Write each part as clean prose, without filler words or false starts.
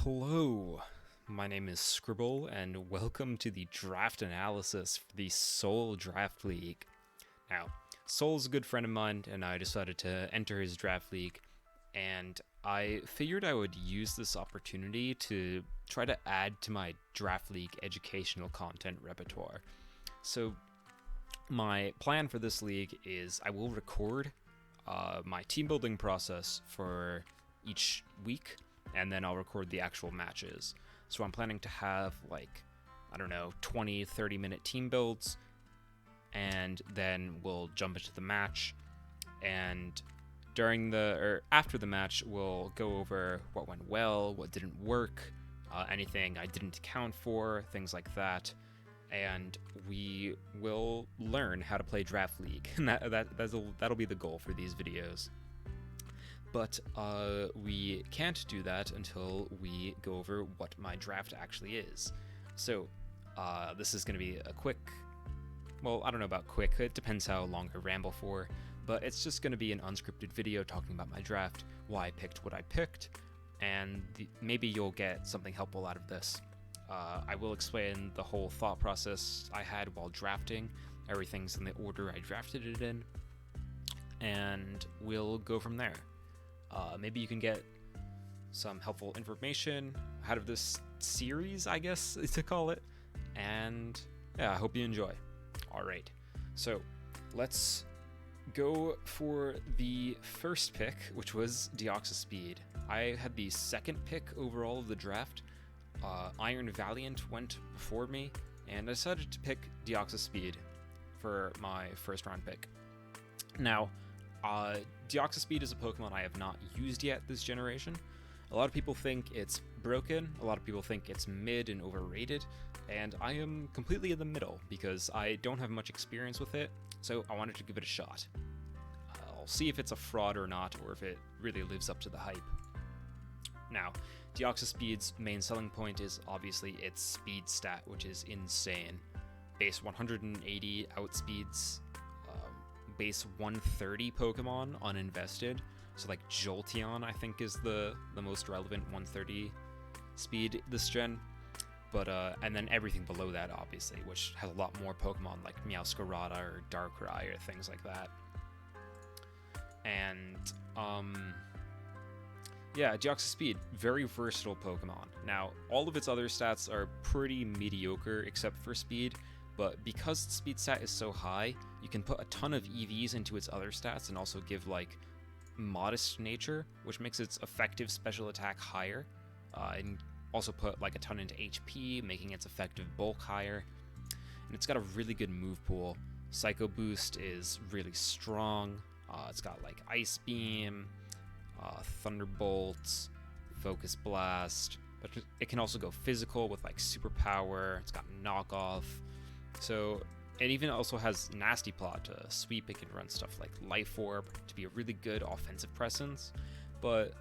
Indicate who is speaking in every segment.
Speaker 1: Hello, my name is Scribble, and welcome to the draft analysis for the Soul Draft League. Now, Soul's a good friend of mine, and I decided to enter his draft league, and I figured I would use this opportunity to try to add to my draft league educational content repertoire. So, my plan for this league is I will record my team building process for each week, and then I'll record the actual matches. So I'm planning to have 20, 30-minute team builds, and then we'll jump into the match, and after the match, we'll go over what went well, what didn't work, anything I didn't account for, things like that, and we will learn how to play Draft League, and that'll be the goal for these videos. But we can't do that until we go over what my draft actually is. So this is going to be a quick, well, I don't know about quick, it depends how long I ramble for, but it's just going to be an unscripted video talking about my draft, why I picked what I picked, and maybe you'll get something helpful out of this. I will explain the whole thought process I had while drafting. Everything's in the order I drafted it in, and we'll go from there. Maybe you can get some helpful information out of this series, I guess, to call it. And yeah, I hope you enjoy. All right, so let's go for the first pick, which was Deoxyspeed. I had the second pick overall of the draft. Iron Valiant went before me, and I decided to pick Deoxyspeed for my first round pick. Now, Deoxyspeed is a Pokemon I have not used yet this generation. A lot of people think it's broken, a lot of people think it's mid and overrated, and I am completely in the middle because I don't have much experience with it, so I wanted to give it a shot. I'll see if it's a fraud or not, or if it really lives up to the hype. Now, Deoxyspeed's main selling point is obviously its speed stat, which is insane. Base 180 outspeeds base 130 Pokemon uninvested. So like Jolteon, I think, is the most relevant 130 speed this gen. But and then everything below that, obviously, which has a lot more Pokemon like Meowscarada or Darkrai or things like that. And yeah, Deoxyspeed, very versatile Pokemon. Now, all of its other stats are pretty mediocre except for speed, but because its speed stat is so high, you can put a ton of EVs into its other stats and also give modest nature, which makes its effective special attack higher, and also put a ton into HP, making its effective bulk higher. And it's got a really good move pool. Psycho Boost is really strong. It's got Ice Beam, Thunderbolt, Focus Blast, but it can also go physical with Superpower. It's got Knockoff. So it even also has Nasty Plot to sweep. It can run stuff like Life Orb to be a really good offensive presence. But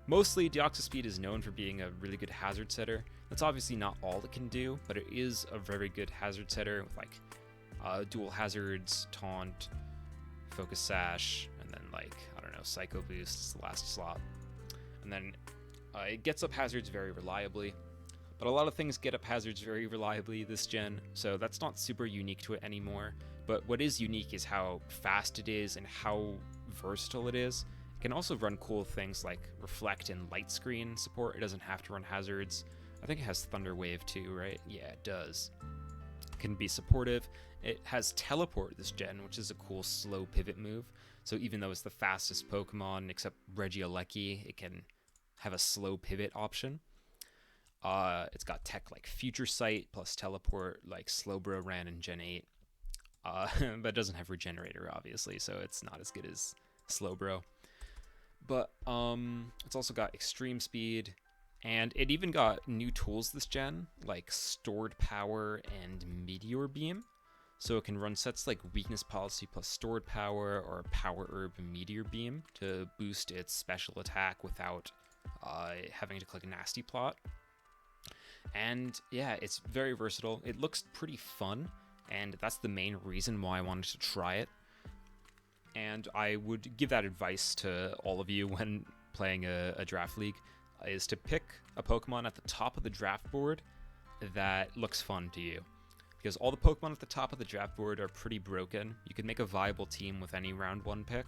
Speaker 1: mostly Deoxyspeed is known for being a really good hazard setter. That's obviously not all it can do, but it is a very good hazard setter with dual hazards, Taunt, Focus Sash, and then Psycho Boost is the last slot. And then it gets up hazards very reliably. But a lot of things get up hazards very reliably this gen, so that's not super unique to it anymore. But what is unique is how fast it is and how versatile it is. It can also run cool things like Reflect and Light Screen support. It doesn't have to run hazards. I think it has Thunder Wave too, right? Yeah, it does. It can be supportive. It has Teleport this gen, which is a cool slow pivot move. So even though it's the fastest Pokemon except Regieleki, it can have a slow pivot option. It's got tech like Future Sight plus Teleport like Slowbro ran in Gen 8. But it doesn't have Regenerator, obviously, so it's not as good as Slowbro. But it's also got Extreme Speed, and it even got new tools this gen, like Stored Power and Meteor Beam. So it can run sets like Weakness Policy plus Stored Power or Power Herb and Meteor Beam to boost its special attack without having to click Nasty Plot. And yeah, it's very versatile. It looks pretty fun, and that's the main reason why I wanted to try it. And I would give that advice to all of you when playing a draft league. is to pick a Pokemon at the top of the draft board that looks fun to you. Because all the Pokemon at the top of the draft board are pretty broken. You can make a viable team with any round 1 pick.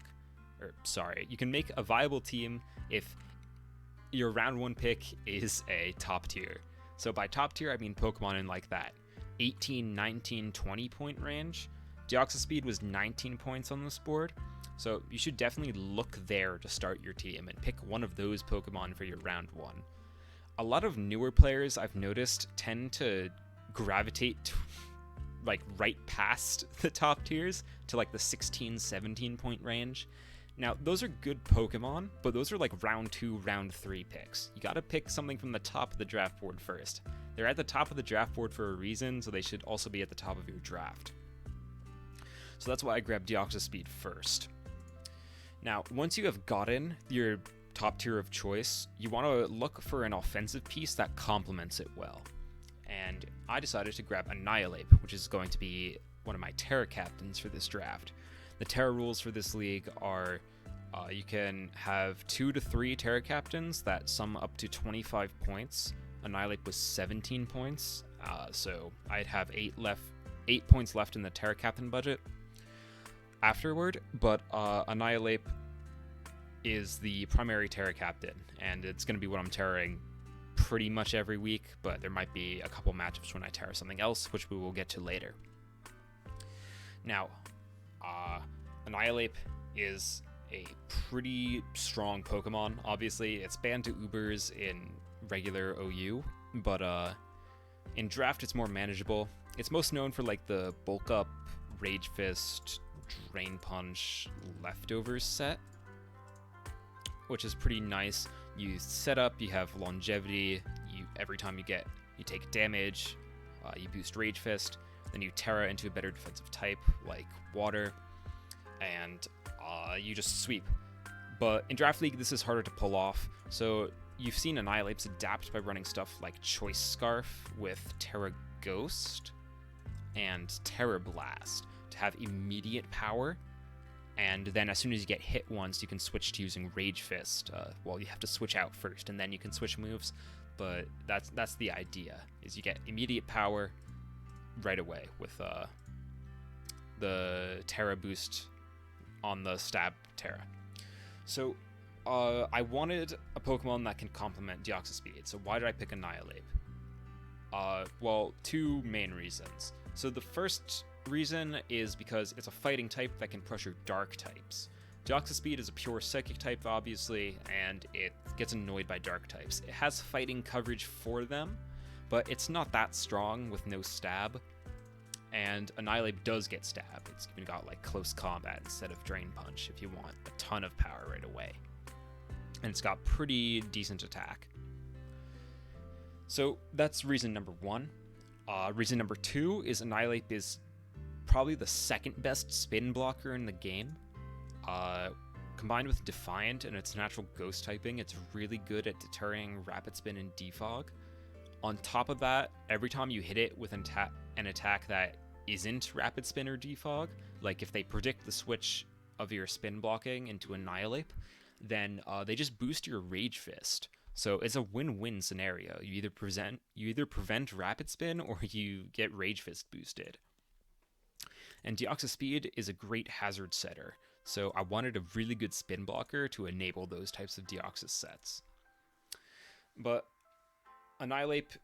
Speaker 1: You can make a viable team if your round 1 pick is a top tier. So by top tier, I mean Pokemon in like that 18, 19, 20 point range. Deoxyspeed was 19 points on this board. So you should definitely look there to start your team and pick one of those Pokemon for your round 1. A lot of newer players I've noticed tend to gravitate like right past the top tiers to like the 16, 17 point range. Now, those are good Pokemon, but those are like round 2, round 3 picks. You gotta pick something from the top of the draft board first. They're at the top of the draft board for a reason, so they should also be at the top of your draft. So that's why I grabbed Deoxyspeed first. Now, once you have gotten your top tier of choice, you want to look for an offensive piece that complements it well. And I decided to grab Annihilate, which is going to be one of my Terra captains for this draft. The Terra rules for this league are you can have 2 to 3 Terra captains that sum up to 25 points. Annihilate was 17 points, so I'd have 8 points left in the Terra captain budget afterward, but Annihilate is the primary Terra captain, and it's going to be what I'm terraing pretty much every week, but there might be a couple matchups when I terra something else, which we will get to later. Now, Annihilate is a pretty strong Pokemon. Obviously, it's banned to Ubers in regular OU, but in draft it's more manageable. It's most known for like the Bulk Up, Rage Fist, Drain Punch, Leftovers set, which is pretty nice. You set up, you have longevity, every time you take damage, you boost Rage Fist, then you Terra into a better defensive type like Water, and you just sweep. But in Draft League, this is harder to pull off, so you've seen Annihilates adapt by running stuff like Choice Scarf with Terra Ghost and Terra Blast to have immediate power, and then as soon as you get hit once, you can switch to using Rage Fist. Well, you have to switch out first, and then you can switch moves, but that's the idea, is you get immediate power right away with the Terra boost on the Stab Terra. So I wanted a Pokemon that can complement Deoxyspeed, so why did I pick Annihilate? Well, 2 main reasons. So the first reason is because it's a fighting type that can pressure dark types. Deoxyspeed is a pure psychic type, obviously, and it gets annoyed by dark types. It has fighting coverage for them, but it's not that strong with no stab. And Annihilate does get stab. It's even got like close combat instead of Drain Punch if you want a ton of power right away. And it's got pretty decent attack. So that's reason number 1. Reason number 2 is Annihilate is probably the second best spin blocker in the game. Combined with Defiant and its natural ghost typing, it's really good at deterring Rapid Spin and Defog. On top of that, every time you hit it with an attack that isn't Rapid Spin or Defog, like if they predict the switch of your spin blocking into Annihilate, then they just boost your Rage Fist. So it's a win-win scenario. You either prevent Rapid Spin or you get Rage Fist boosted. And Deoxyspeed is a great hazard setter, so I wanted a really good spin blocker to enable those types of Deoxys sets. But Annihilate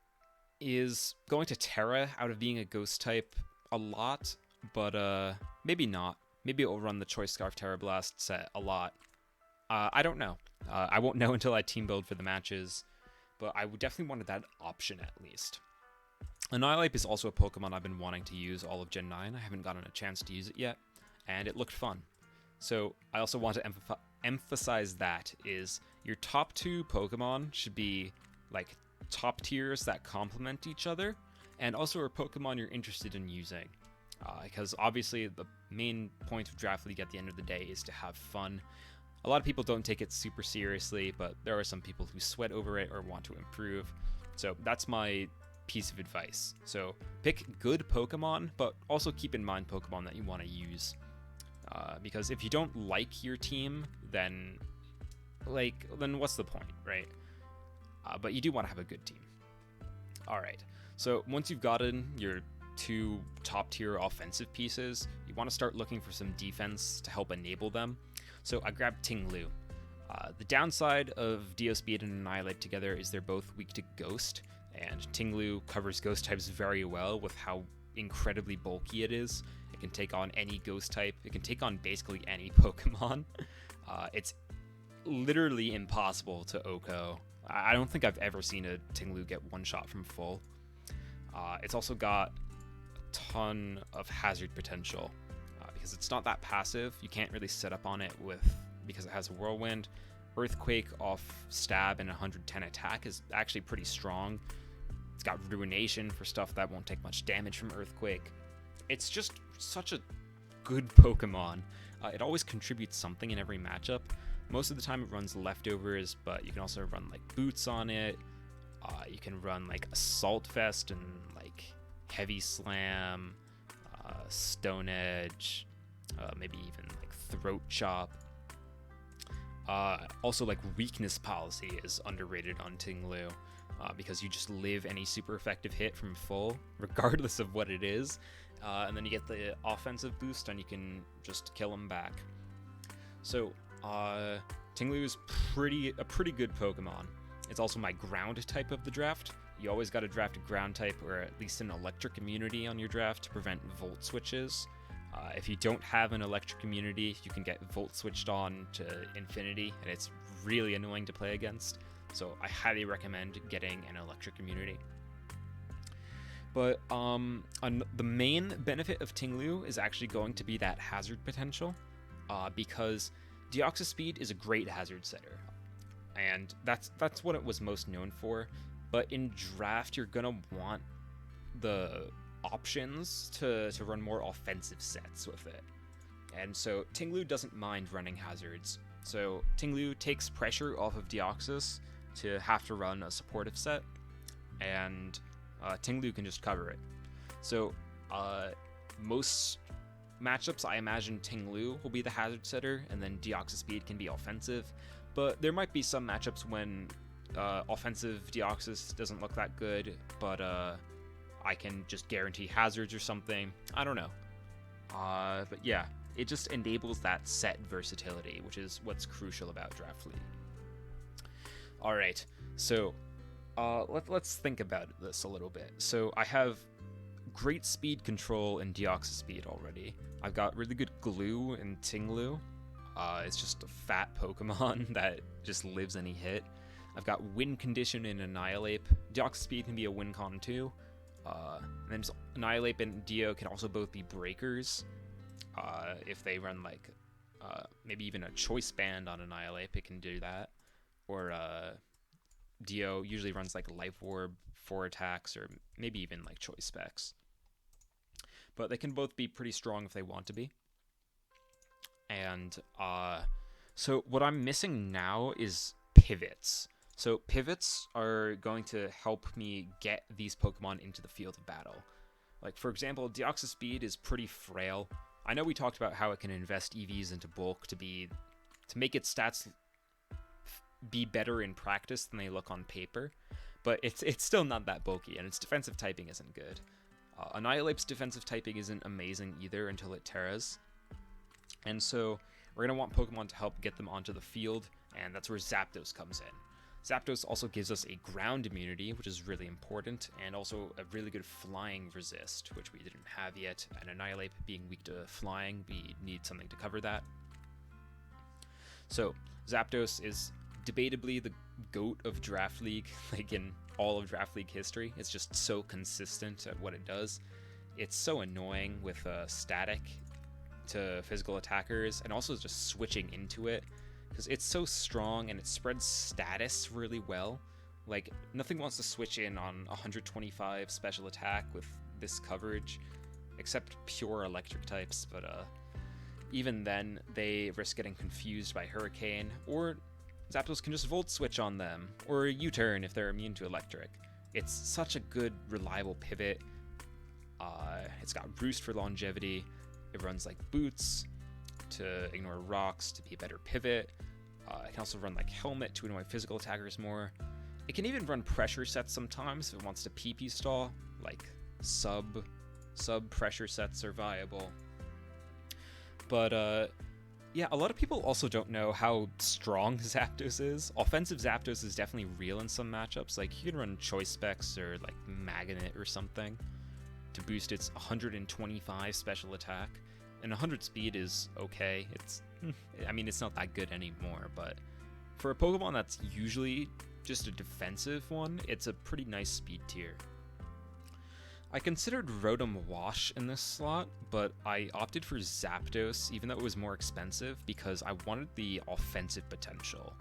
Speaker 1: is going to Terra out of being a ghost type a lot, but maybe not. Maybe it will run the Choice Scarf Terra Blast set a lot. I don't know. I won't know until I team build for the matches, but I would definitely wanted that option at least. Annihilate is also a Pokemon I've been wanting to use all of Gen 9. I haven't gotten a chance to use it yet, and it looked fun. So I also want to emphasize that is your top 2 Pokemon should be like top tiers that complement each other, and also are Pokemon you're interested in using. Because obviously the main point of Draft League at the end of the day is to have fun. A lot of people don't take it super seriously, but there are some people who sweat over it or want to improve. So that's my piece of advice. So pick good Pokemon, but also keep in mind Pokemon that you want to use. Because if you don't like your team, then what's the point, right? but you do want to have a good team. All right, so once you've gotten your 2 top-tier offensive pieces, you want to start looking for some defense to help enable them. So I grabbed Ting Lu. The downside of Dio Speed and Annihilate together is they're both weak to Ghost, and Ting Lu covers Ghost types very well with how incredibly bulky it is. It can take on any Ghost type. It can take on basically any Pokemon. It's literally impossible to OHKO. I don't think I've ever seen a Ting Lu get one shot from full. It's also got a ton of hazard potential because it's not that passive. You can't really set up on it because it has a Whirlwind. Earthquake off stab and 110 attack is actually pretty strong. It's got Ruination for stuff that won't take much damage from Earthquake. It's just such a good Pokemon. It always contributes something in every matchup. Most of the time it runs Leftovers, but you can also run like Boots on it. You can run like Assault Vest and like Heavy Slam, Stone Edge, maybe even like Throat Chop. Also, like Weakness Policy is underrated on Ting Lu because you just live any super effective hit from full, regardless of what it is. And then you get the offensive boost and you can just kill him back. So Ting Lu is a pretty good Pokemon. It's also my ground type of the draft. You always got to draft a ground type or at least an electric immunity on your draft to prevent Volt switches. If you don't have an electric immunity, you can get Volt switched on to infinity, and it's really annoying to play against. So I highly recommend getting an electric immunity. But the main benefit of Ting Lu is actually going to be that hazard potential, because Deoxys Speed is a great hazard setter, and that's what it was most known for. But in draft, you're gonna want the options to run more offensive sets with it, and so Ting Lu doesn't mind running hazards. So Ting Lu takes pressure off of Deoxys to have to run a supportive set, and Ting Lu can just cover it. So most matchups, I imagine Ting Lu will be the hazard setter, and then Deoxys Speed can be offensive. But there might be some matchups when offensive Deoxys doesn't look that good, but I can just guarantee hazards or something. I don't know. But yeah, it just enables that set versatility, which is what's crucial about Draft League. All right, so let's think about this a little bit. So I have great speed control in Deoxys Speed already. I've got really good glue in Ting Lu. It's just a fat Pokemon that just lives any hit. I've got win condition in Annihilate. Deoxys Speed can be a win con too. And then Annihilate and Dio can also both be breakers. If they run like maybe even a choice band on Annihilate, it can do that. Or Dio usually runs like Life Orb, 4 attacks, or maybe even like choice specs. But they can both be pretty strong if they want to be. And so what I'm missing now is pivots. So pivots are going to help me get these Pokemon into the field of battle. Like, for example, Deoxys Speed is pretty frail. I know we talked about how it can invest EVs into bulk to make its stats be better in practice than they look on paper, but it's still not that bulky, and its defensive typing isn't good. Annihilate's defensive typing isn't amazing either until it Terras, and so we're going to want Pokemon to help get them onto the field, and that's where Zapdos comes in. Zapdos also gives us a ground immunity, which is really important, and also a really good flying resist, which we didn't have yet, and Annihilate being weak to flying, we need something to cover that. So Zapdos is debatably the GOAT of Draft League, like in all of Draft League history. It's just so consistent at what it does. It's so annoying with static to physical attackers, and also just switching into it, because it's so strong and it spreads status really well. Like, nothing wants to switch in on 125 special attack with this coverage, except pure electric types, but even then, they risk getting confused by Hurricane, or Zapdos can just Volt Switch on them, or U-turn if they're immune to electric. It's such a good, reliable pivot. It's got Roost for longevity. It runs like Boots to ignore rocks to be a better pivot. It can also run like Helmet to annoy physical attackers more. It can even run pressure sets sometimes if it wants to PP stall, like sub pressure sets are viable. But yeah, a lot of people also don't know how strong Zapdos is. Offensive Zapdos is definitely real in some matchups. Like, you can run Choice Specs or like Magnet or something to boost its 125 special attack. And 100 speed is okay. I mean, it's not that good anymore, but for a Pokemon that's usually just a defensive one, it's a pretty nice speed tier. I considered Rotom Wash in this slot, but I opted for Zapdos, even though it was more expensive, because I wanted the offensive potential.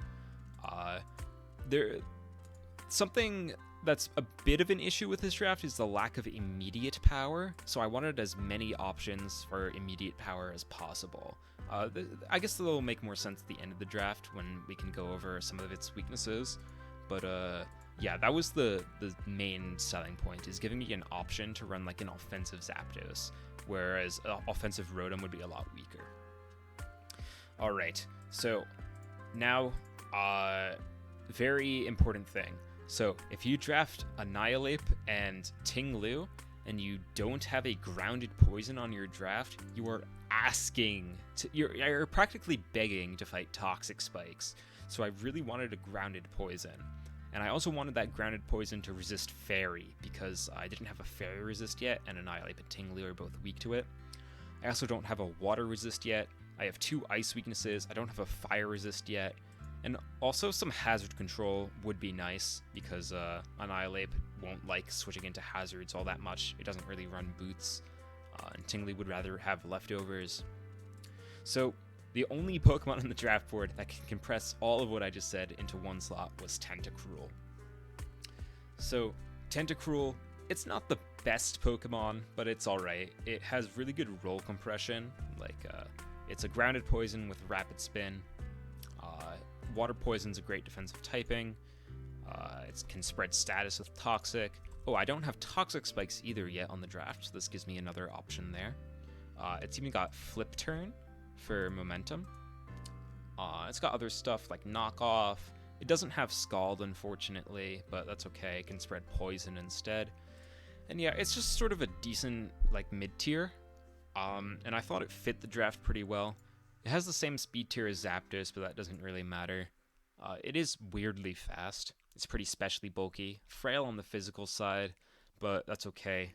Speaker 1: Something that's a bit of an issue with this draft is the lack of immediate power, so I wanted as many options for immediate power as possible. I guess that'll make more sense at the end of the draft when we can go over some of its weaknesses, but yeah, that was the main selling point, is giving me an option to run like an offensive Zapdos, whereas offensive Rotom would be a lot weaker. Alright, so now, very important thing. So if you draft Annihilape and Ting-Lu, and you don't have a grounded poison on your draft, you are you're practically begging to fight Toxic Spikes. So I really wanted a grounded poison. And I also wanted that grounded poison to resist Fairy, because I didn't have a Fairy resist yet, and Annihilape and Ting-Lu are both weak to it. I also don't have a Water resist yet. I have 2 Ice weaknesses. I don't have a Fire resist yet. And also some Hazard control would be nice, because Annihilape won't like switching into Hazards all that much. It doesn't really run Boots, and Ting-Lu would rather have Leftovers. So the only Pokemon on the draft board that can compress all of what I just said into one slot was Tentacruel. So Tentacruel, it's not the best Pokemon, but it's alright. It has really good roll compression. Like, it's a grounded poison with rapid spin. Water Poison's a great defensive typing. It can spread status with Toxic. Oh, I don't have Toxic Spikes either yet on the draft, so this gives me another option there. It's even got Flip Turn for momentum. It's got other stuff like Knockoff. It doesn't have Scald, unfortunately, but that's okay. It can spread Poison instead. And yeah, it's just sort of a decent, like, mid-tier. And I thought it fit the draft pretty well. It has the same speed tier as Zapdos, but that doesn't really matter. It is weirdly fast. It's pretty specially bulky. Frail on the physical side, but that's okay.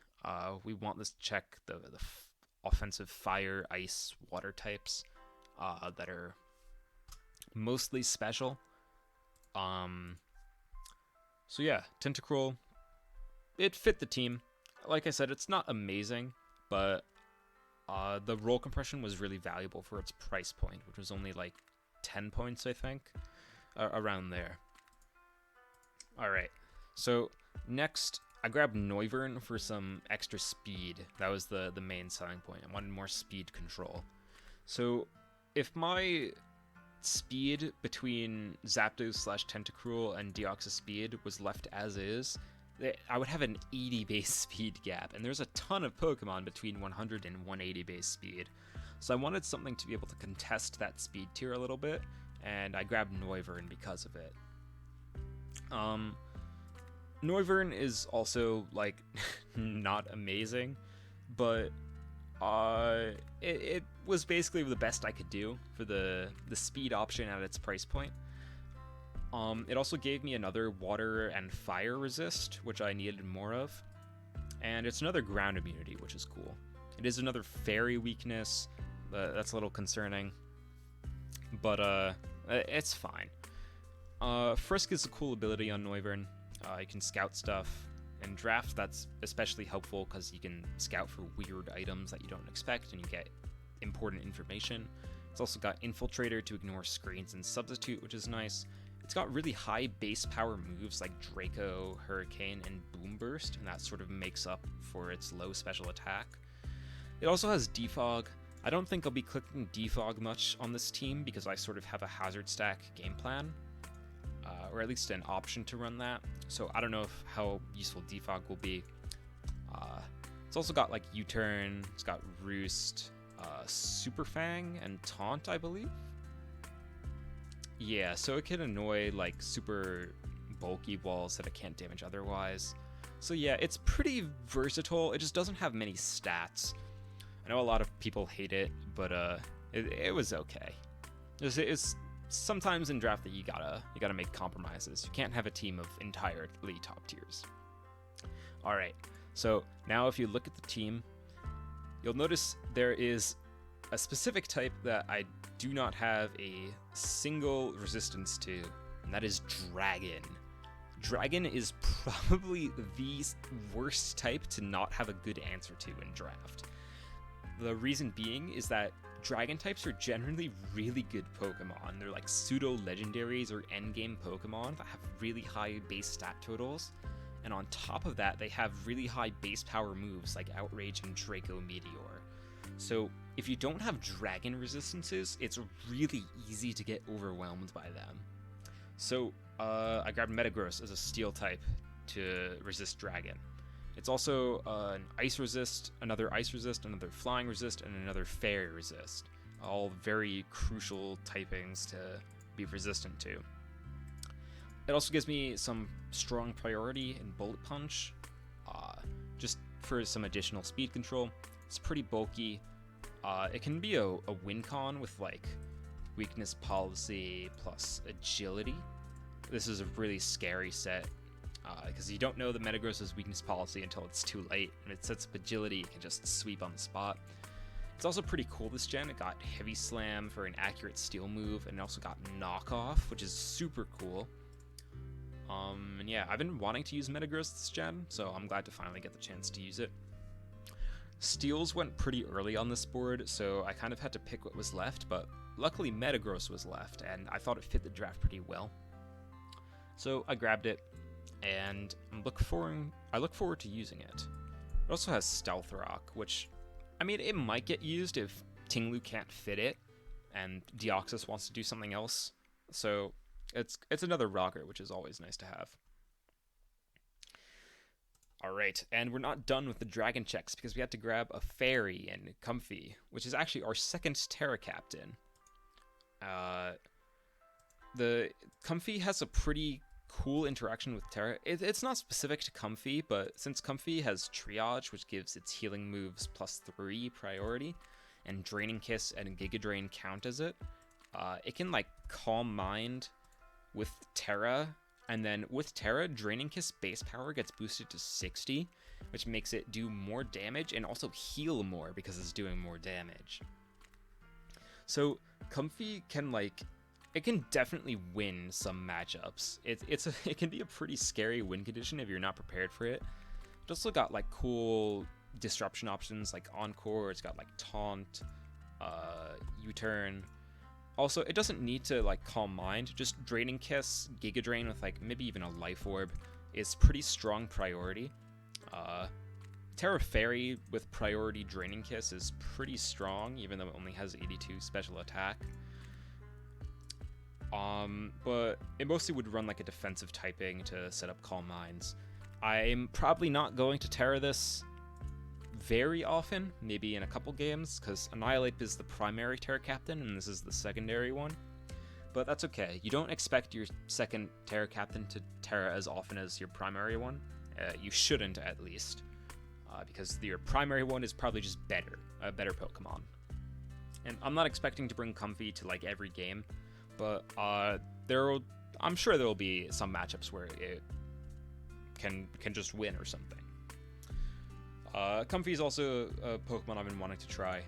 Speaker 1: We want this to check the offensive Fire, Ice, Water types that are mostly special. So yeah, Tentacruel, it fit the team. Like I said, it's not amazing, but the roll compression was really valuable for its price point, which was only like 10 points, I think, around there. Alright, so next, I grabbed Noivern for some extra speed. That was the main selling point. I wanted more speed control. So if my speed between Zapdos / Tentacruel and Deoxys speed was left as is, I would have an 80 base speed gap, and there's a ton of Pokemon between 100 and 180 base speed. So I wanted something to be able to contest that speed tier a little bit, and I grabbed Noivern because of it. Noivern is also, like, not amazing, but it was basically the best I could do for the speed option at its price point. It also gave me another Water and Fire resist, which I needed more of. And it's another ground immunity, which is cool. It is another Fairy weakness. That's a little concerning. But it's fine. Frisk is a cool ability on Noivern. You can scout stuff. In draft, that's especially helpful because you can scout for weird items that you don't expect, and you get important information. It's also got Infiltrator to ignore screens and Substitute, which is nice. It's got really high base power moves like Draco, Hurricane, and Boom Burst, and that sort of makes up for its low special attack. It also has Defog. I don't think I'll be clicking Defog much on this team because I sort of have a Hazard Stack game plan, or at least an option to run that, so I don't know how useful Defog will be. It's also got like U-Turn, it's got Roost, Super Fang, and Taunt, I believe. Yeah, so it can annoy like super bulky walls that it can't damage otherwise. So yeah, it's pretty versatile. It just doesn't have many stats. I know a lot of people hate it, but it was okay. It's sometimes in draft that you gotta make compromises. You can't have a team of entirely top tiers. All right, so now if you look at the team, you'll notice there is a specific type that I do not have a single resistance to, and that is Dragon. Dragon is probably the worst type to not have a good answer to in draft. The reason being is that Dragon types are generally really good Pokemon. They're like pseudo-legendaries or endgame Pokemon that have really high base stat totals. And on top of that, they have really high base power moves like Outrage and Draco Meteor. So if you don't have Dragon resistances, it's really easy to get overwhelmed by them. So I grabbed Metagross as a Steel type to resist Dragon. It's also an Ice Resist, another Ice Resist, another Flying Resist, and another Fairy Resist. All very crucial typings to be resistant to. It also gives me some strong priority in Bullet Punch, just for some additional speed control. It's pretty bulky. It can be a win con with like weakness policy plus agility. This is a really scary set because you don't know the Metagross's weakness policy until it's too late. When it sets up agility, it can just sweep on the spot. It's also pretty cool this gen. It got Heavy Slam for an accurate steel move, and it also got Knock Off, which is super cool. And yeah, I've been wanting to use Metagross this gen, so I'm glad to finally get the chance to use it. Steels went pretty early on this board, so I kind of had to pick what was left, but luckily Metagross was left, and I thought it fit the draft pretty well. So I grabbed it, and I look forward to using it. It also has Stealth Rock, which, I mean, it might get used if Tinglu can't fit it, and Deoxys wants to do something else. So it's another rocker, which is always nice to have. Alright, and we're not done with the Dragon checks because we had to grab a Fairy and Comfey, which is actually our second Terra Captain. The Comfey has a pretty cool interaction with Terra. It's not specific to Comfey, but since Comfey has Triage, which gives its healing moves +3 priority, and Draining Kiss and Giga Drain count as it can like Calm Mind with Terra. And then with Terra, Draining Kiss base power gets boosted to 60, which makes it do more damage and also heal more because it's doing more damage. So Comfey can it can definitely win some matchups. It can be a pretty scary win condition if you're not prepared for it. It also got like cool disruption options like Encore. It's got like Taunt, U-Turn. Also, it doesn't need to like Calm Mind, just Draining Kiss, Giga Drain with like maybe even a Life Orb is pretty strong priority. Terra Fairy with priority Draining Kiss is pretty strong, even though it only has 82 special attack. But it mostly would run like a defensive typing to set up Calm Minds. I'm probably not going to Terra this very often, maybe in a couple games, because Annihilate is the primary Terra Captain and this is the secondary one. But that's okay. You don't expect your second Terra Captain to Terra as often as your primary one. You shouldn't, at least, because your primary one is probably just a better Pokemon. And I'm not expecting to bring Comfey to like every game, but I'm sure there will be some matchups where it can just win or something. Comfey is also a Pokemon I've been wanting to try,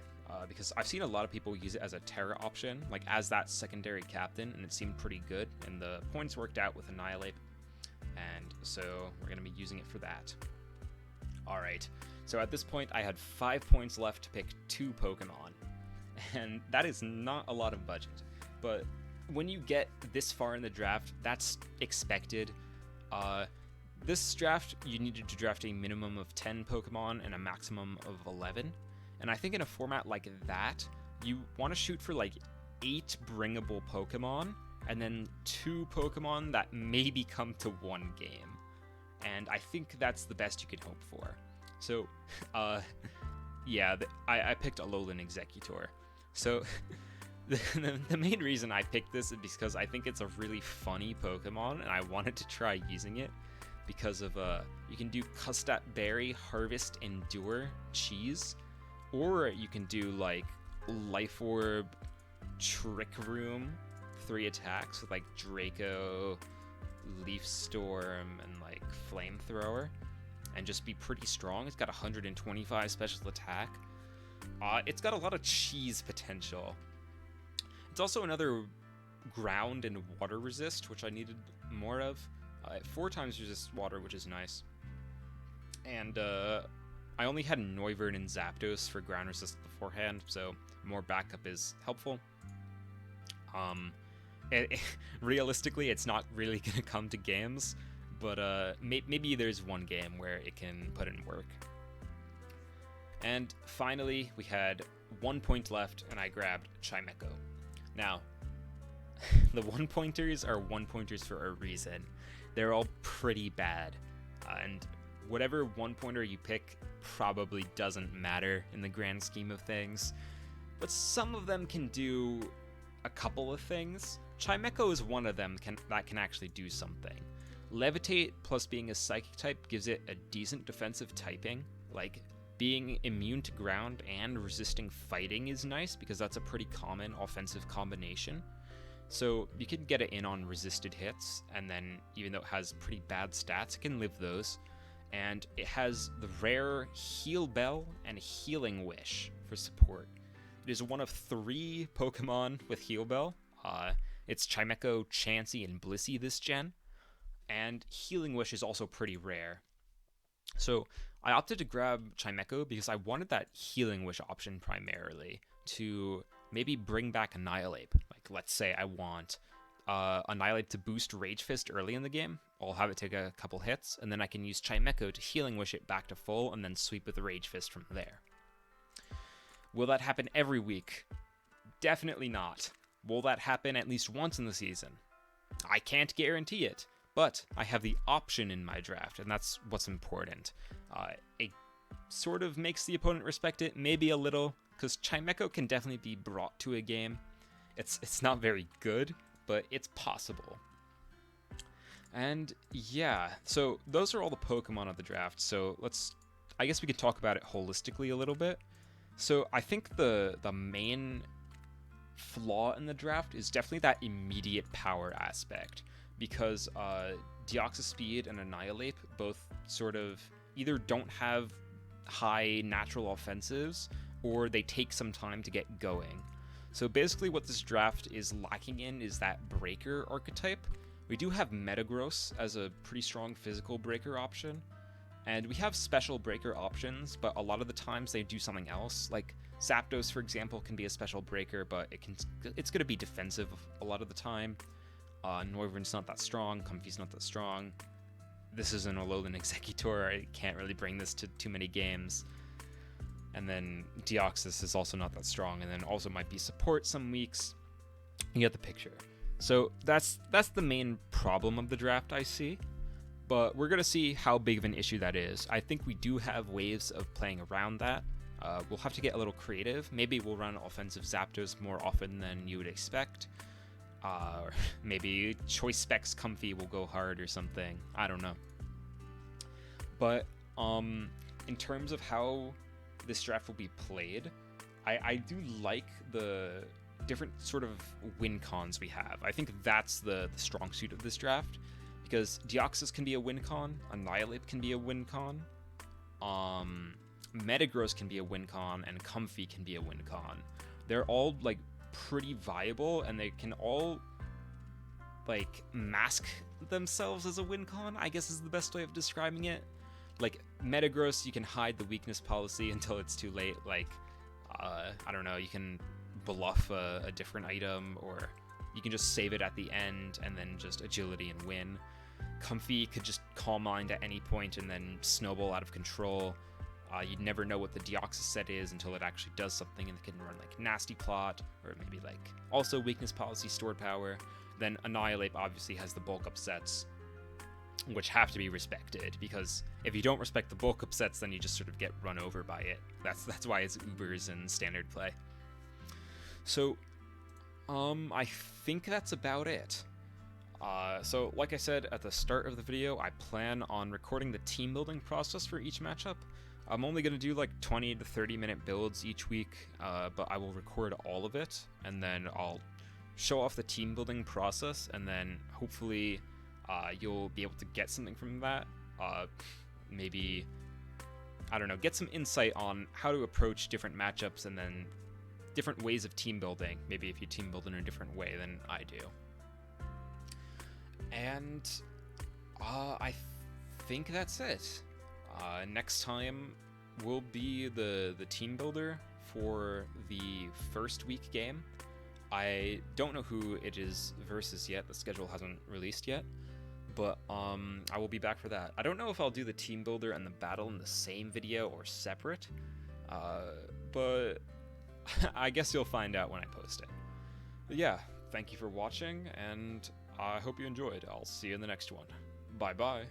Speaker 1: because I've seen a lot of people use it as a Terra option, like as that secondary captain, and it seemed pretty good, and the points worked out with Annihilate, and so we're going to be using it for that. Alright, so at this point I had 5 points left to pick 2 Pokemon, and that is not a lot of budget, but when you get this far in the draft, that's expected. This draft, you needed to draft a minimum of 10 Pokemon and a maximum of 11. And I think in a format like that, you want to shoot for like 8 bringable Pokemon, and then 2 Pokemon that maybe come to 1 game. And I think that's the best you could hope for. So, yeah, I picked Alolan Executor. So, The main reason I picked this is because I think it's a really funny Pokemon, and I wanted to try using it because of you can do Custap Berry, Harvest, Endure, Cheese, or you can do like Life Orb, Trick Room, 3 attacks with like Draco, Leaf Storm, and like Flamethrower, and just be pretty strong. It's got 125 special attack. It's got a lot of cheese potential. It's also another ground and water resist, which I needed more of. 4 times resist water, which is nice. And I only had Noivern and Zapdos for ground resist beforehand, so more backup is helpful. Realistically, it's not really going to come to games, but maybe there's one game where it can put in work. And finally, we had 1 point left, and I grabbed Chimecho. Now, the 1-pointers are 1-pointers for a reason. They're all pretty bad, and whatever 1-pointer you pick probably doesn't matter in the grand scheme of things, but some of them can do a couple of things. Chimecho is one of them that can actually do something. Levitate plus being a psychic type gives it a decent defensive typing. Like, being immune to ground and resisting fighting is nice because that's a pretty common offensive combination. So you can get it in on resisted hits, and then even though it has pretty bad stats, it can live those. And it has the rare Heal Bell and Healing Wish for support. It is one of 3 Pokemon with Heal Bell. It's Chimecho, Chansey, and Blissey this gen. And Healing Wish is also pretty rare. So I opted to grab Chimecho because I wanted that Healing Wish option primarily to maybe bring back Annihilate. Like, let's say I want Annihilate to boost Rage Fist early in the game. I'll have it take a couple hits, and then I can use Chimecho to Healing Wish it back to full and then sweep with Rage Fist from there. Will that happen every week? Definitely not. Will that happen at least once in the season? I can't guarantee it, but I have the option in my draft, and that's what's important. It sort of makes the opponent respect it, maybe a little, because Chimecho can definitely be brought to a game. It's not very good, but it's possible. And yeah, so those are all the Pokemon of the draft. So I guess we could talk about it holistically a little bit. So I think the main flaw in the draft is definitely that immediate power aspect, because Deoxys Speed and Annihilate both sort of either don't have high natural offensives or they take some time to get going. So basically what this draft is lacking in is that breaker archetype. We do have Metagross as a pretty strong physical breaker option, and we have special breaker options, but a lot of the times they do something else. Like Zapdos, for example, can be a special breaker, but it's going to be defensive a lot of the time. Noivern's not that strong, Comfey's not that strong. This is an Alolan Executor, I can't really bring this to too many games. And then Deoxys is also not that strong, and then also might be support some weeks. You get the picture. So that's the main problem of the draft I see, but we're going to see how big of an issue that is. I think we do have ways of playing around that. We'll have to get a little creative. Maybe we'll run offensive Zapdos more often than you would expect. Or maybe Choice Specs Comfey will go hard or something. I don't know. But in terms of how this draft will be played, I do like the different sort of win cons we have. I think that's the strong suit of this draft, because Deoxys can be a win con, Annihilate can be a win con, Metagross can be a win con, and Comfey can be a win con. They're all like pretty viable, and they can all like mask themselves as a win con, I guess is the best way of describing it. Like Metagross, you can hide the weakness policy until it's too late. Like I don't know, you can bluff a different item, or you can just save it at the end and then just agility and win. Comfey could just Calm Mind at any point and then snowball out of control. You'd never know what the Deoxys set is until it actually does something, and it can run like Nasty Plot, or maybe like also weakness policy, stored power. Then Annihilate obviously has the bulk up sets, which have to be respected, because if you don't respect the bulk up sets, then you just sort of get run over by it. That's why it's Ubers in standard play. So I think that's about it. So, like I said at the start of the video, I plan on recording the team building process for each matchup. I'm only going to do like 20 to 30 minute builds each week, but I will record all of it, and then I'll show off the team building process, and then hopefully you'll be able to get something from that. Maybe, I don't know, get some insight on how to approach different matchups and then different ways of team building, maybe if you team build in a different way than I do. And I think that's it. Next time will be the team builder for the first week game. I don't know who it is versus yet, the schedule hasn't released yet, but I will be back for that. I don't know if I'll do the team builder and the battle in the same video or separate, but I guess you'll find out when I post it. But yeah, thank you for watching, and I hope you enjoyed. I'll see you in the next one. Bye bye.